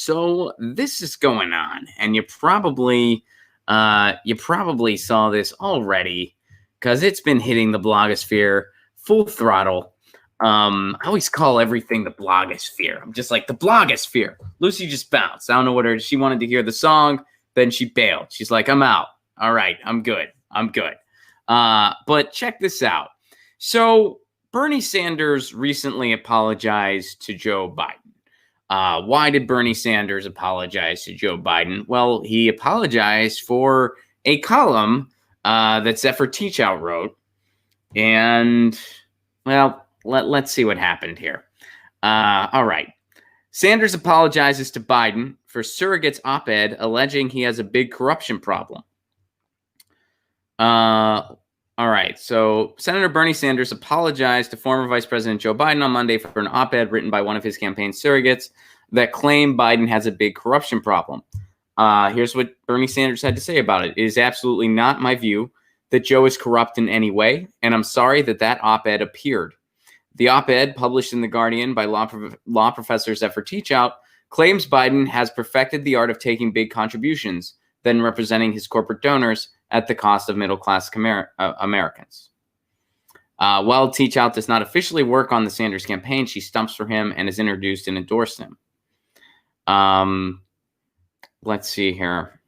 So this is going on, and you probably saw this already because it's been hitting the blogosphere full throttle. I always call everything the blogosphere. I'm just like the blogosphere. Lucy just bounced. I don't know what she wanted to hear the song, then she bailed. She's like, I'm out. All right, I'm good. But check this out. So Bernie Sanders recently apologized to Joe Biden. Why did Bernie Sanders apologize to Joe Biden? Well, he apologized for a column that Zephyr Teachout wrote. And, well, let's see what happened here. All right. Sanders apologizes to Biden for surrogate's op-ed alleging he has a big corruption problem. All right, so Senator Bernie Sanders apologized to former Vice President Joe Biden on Monday for an op-ed written by one of his campaign surrogates that claimed Biden has a big corruption problem. Here's what Bernie Sanders had to say about it. It is absolutely not my view that Joe is corrupt in any way, and I'm sorry that op-ed appeared. The op-ed, published in The Guardian by law professor Zephyr Teachout, claims Biden has perfected the art of taking big contributions, then representing his corporate donors at the cost of middle-class Americans. While Teachout does not officially work on the Sanders campaign, she stumps for him and has introduced and endorsed him. Let's see here.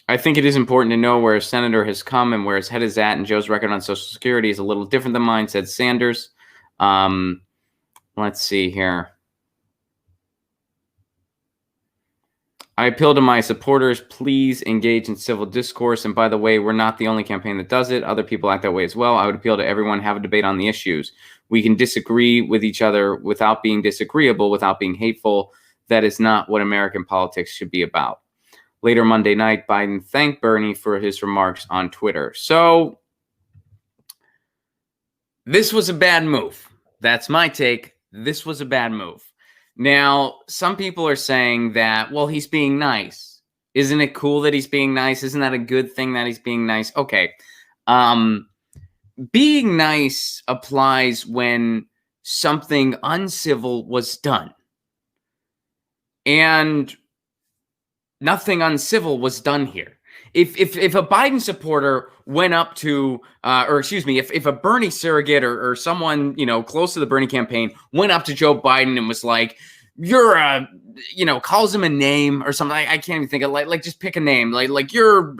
I think it is important to know where a senator has come and where his head is at, and Joe's record on Social Security is a little different than mine, said Sanders. Let's see here. I appeal to my supporters, please engage in civil discourse. And by the way, we're not the only campaign that does it. Other people act that way as well. I would appeal to everyone, have a debate on the issues. We can disagree with each other without being disagreeable, without being hateful. That is not what American politics should be about. Later Monday night, Biden thanked Bernie for his remarks on Twitter. So this was a bad move. That's my take. This was a bad move. Now, some people are saying that, well, he's being nice. Isn't it cool that he's being nice? Isn't that a good thing that he's being nice? Okay. Being nice applies when something uncivil was done. And nothing uncivil was done here. If a Biden supporter went up to, if a Bernie surrogate or someone, close to the Bernie campaign went up to Joe Biden and was like, calls him a name or something. I can't even think of like just pick a name. Like you're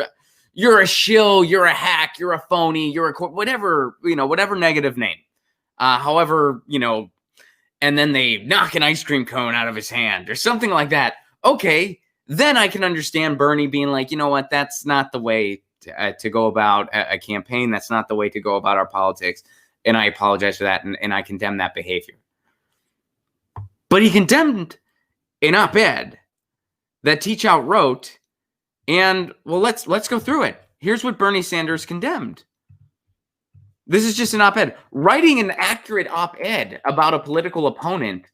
a shill, you're a hack, you're a phony, you're a whatever negative name. And then they knock an ice cream cone out of his hand or something like that. Okay. Then I can understand Bernie being like, you know what, that's not the way to go about a campaign. That's not the way to go about our politics. And I apologize for that. And I condemn that behavior. But he condemned an op-ed that Teachout wrote. And, well, let's go through it. Here's what Bernie Sanders condemned. This is just an op-ed. Writing an accurate op-ed about a political opponent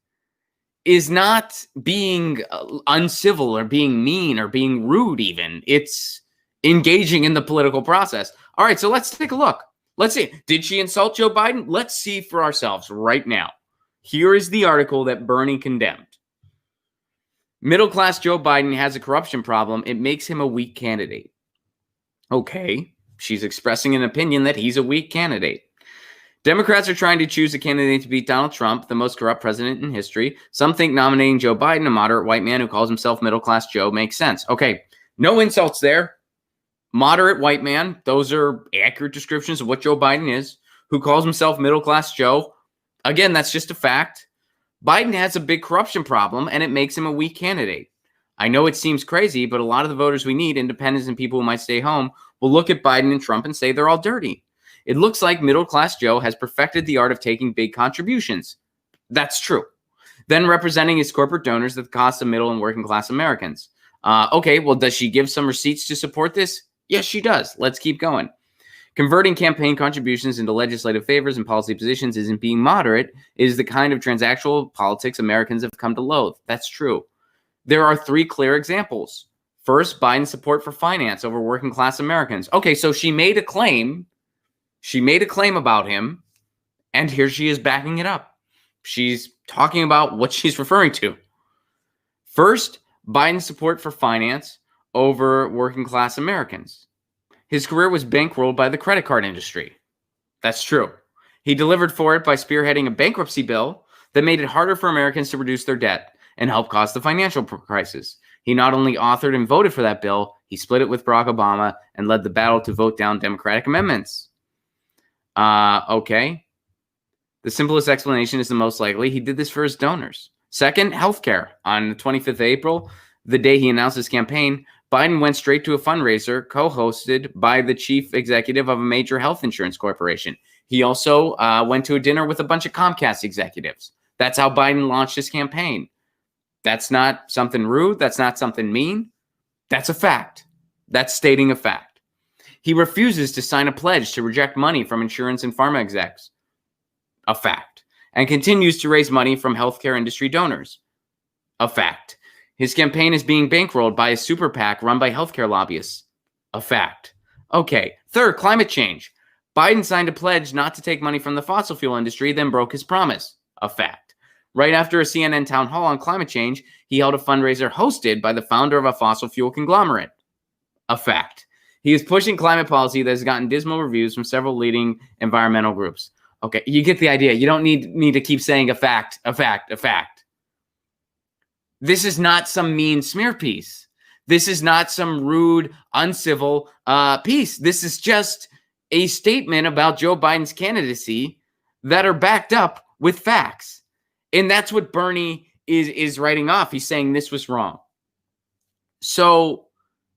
is not being uncivil or being mean or being rude even. It's engaging in the political process. All right, so let's take a look. Let's see. Did she insult Joe Biden? Let's see for ourselves right now. Here is the article that Bernie condemned. Middle-class Joe Biden has a corruption problem. It makes him a weak candidate. Okay, she's expressing an opinion that he's a weak candidate. Democrats are trying to choose a candidate to beat Donald Trump, the most corrupt president in history. Some think nominating Joe Biden, a moderate white man who calls himself middle-class Joe, makes sense. Okay, no insults there. Moderate white man, those are accurate descriptions of what Joe Biden is, who calls himself middle-class Joe. Again, that's just a fact. Biden has a big corruption problem, and it makes him a weak candidate. I know it seems crazy, but a lot of the voters we need, independents and people who might stay home, will look at Biden and Trump and say they're all dirty. It looks like middle-class Joe has perfected the art of taking big contributions. That's true. Then representing his corporate donors at the cost of middle and working-class Americans. Okay, well, does she give some receipts to support this? Yes, she does. Let's keep going. Converting campaign contributions into legislative favors and policy positions isn't being moderate. It is the kind of transactional politics Americans have come to loathe. That's true. There are three clear examples. First, Biden's support for finance over working-class Americans. Okay, so she made a claim. She made a claim about him, and here she is backing it up. She's talking about what she's referring to. First, Biden's support for finance over working class Americans. His career was bankrolled by the credit card industry. That's true. He delivered for it by spearheading a bankruptcy bill that made it harder for Americans to reduce their debt and helped cause the financial crisis. He not only authored and voted for that bill, he split it with Barack Obama and led the battle to vote down Democratic amendments. Okay. The simplest explanation is the most likely. He did this for his donors. Second, healthcare. On the 25th of April, the day he announced his campaign, Biden went straight to a fundraiser co-hosted by the chief executive of a major health insurance corporation. He also went to a dinner with a bunch of Comcast executives. That's how Biden launched his campaign. That's not something rude. That's not something mean. That's a fact. That's stating a fact. He refuses to sign a pledge to reject money from insurance and pharma execs. A fact. And continues to raise money from healthcare industry donors. A fact. His campaign is being bankrolled by a super PAC run by healthcare lobbyists. A fact. Okay. Third, climate change. Biden signed a pledge not to take money from the fossil fuel industry, then broke his promise. A fact. Right after a CNN town hall on climate change, he held a fundraiser hosted by the founder of a fossil fuel conglomerate. A fact. He is pushing climate policy that has gotten dismal reviews from several leading environmental groups. Okay, you get the idea. You don't need to keep saying a fact, a fact, a fact. This is not some mean smear piece. This is not some rude, uncivil piece. This is just a statement about Joe Biden's candidacy that are backed up with facts. And that's what Bernie is writing off. He's saying this was wrong. So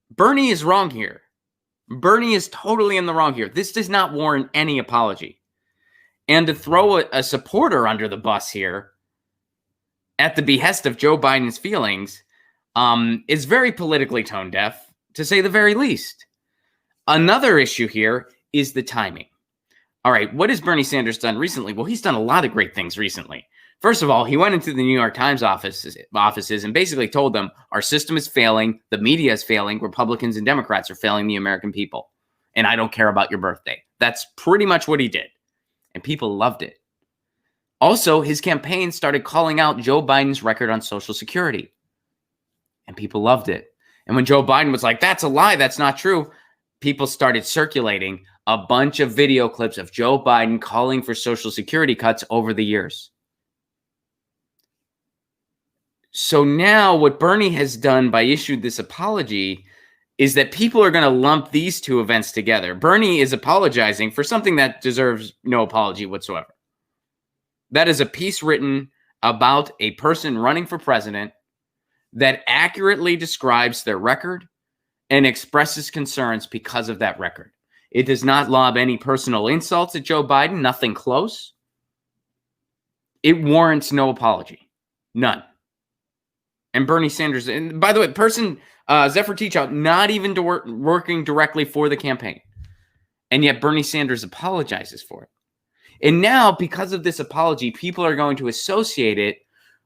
Bernie is wrong here. Bernie is totally in the wrong here. This does not warrant any apology. And to throw a supporter under the bus here at the behest of Joe Biden's feelings is very politically tone deaf, to say the very least. Another issue here is the timing. All right, what has Bernie Sanders done recently? Well, he's done a lot of great things recently. First of all, he went into the New York Times offices and basically told them, our system is failing, the media is failing, Republicans and Democrats are failing the American people, and I don't care about your birthday. That's pretty much what he did, and people loved it. Also, his campaign started calling out Joe Biden's record on Social Security, and people loved it. And when Joe Biden was like, that's a lie, that's not true, people started circulating a bunch of video clips of Joe Biden calling for Social Security cuts over the years. So now what Bernie has done by issuing this apology is that people are going to lump these two events together. Bernie is apologizing for something that deserves no apology whatsoever. That is a piece written about a person running for president that accurately describes their record and expresses concerns because of that record. It does not lob any personal insults at Joe Biden, nothing close. It warrants no apology. None. And Bernie Sanders, and by the way, Zephyr Teachout, not even working directly for the campaign. And yet Bernie Sanders apologizes for it. And now, because of this apology, people are going to associate it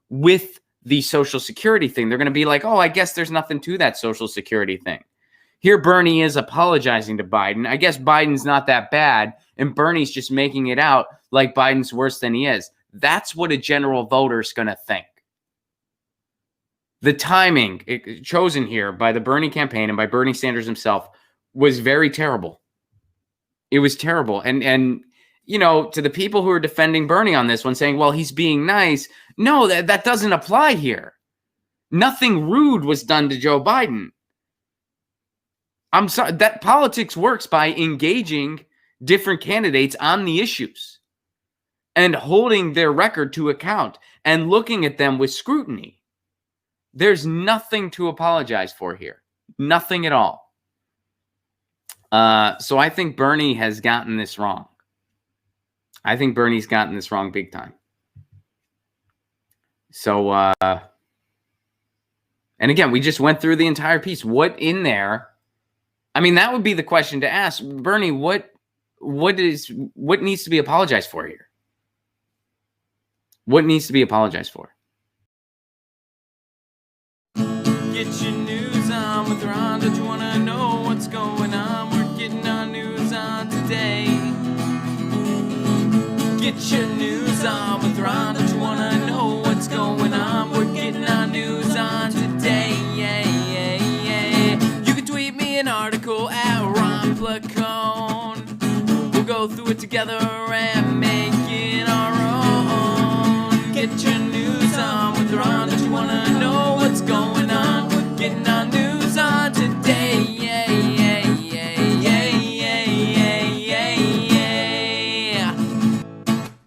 with the Social Security thing. They're going to be like, oh, I guess there's nothing to that Social Security thing. Here Bernie is apologizing to Biden. I guess Biden's not that bad, and Bernie's just making it out like Biden's worse than he is. That's what a general voter's going to think. The timing chosen here by the Bernie campaign and by Bernie Sanders himself was very terrible. It was terrible. And you know, to the people who are defending Bernie on this one, saying, well, he's being nice. No, that doesn't apply here. Nothing rude was done to Joe Biden. I'm sorry, that politics works by engaging different candidates on the issues and holding their record to account and looking at them with scrutiny. There's nothing to apologize for here. Nothing at all. So I think Bernie has gotten this wrong. I think Bernie's gotten this wrong big time. So, and again, we just went through the entire piece. What in there? I mean, that would be the question to ask. Bernie, what needs to be apologized for here? What needs to be apologized for? Get your news on with Ron. Don't you want to know what's going on? We're getting our news on today. Get your news on with Ron. Don't you want to know what's going on? We're getting our news on today. Placone. We'll go through it together and make it our own. Get your news on with Ron. Don't you wanna know what's going on? We're getting our news on today.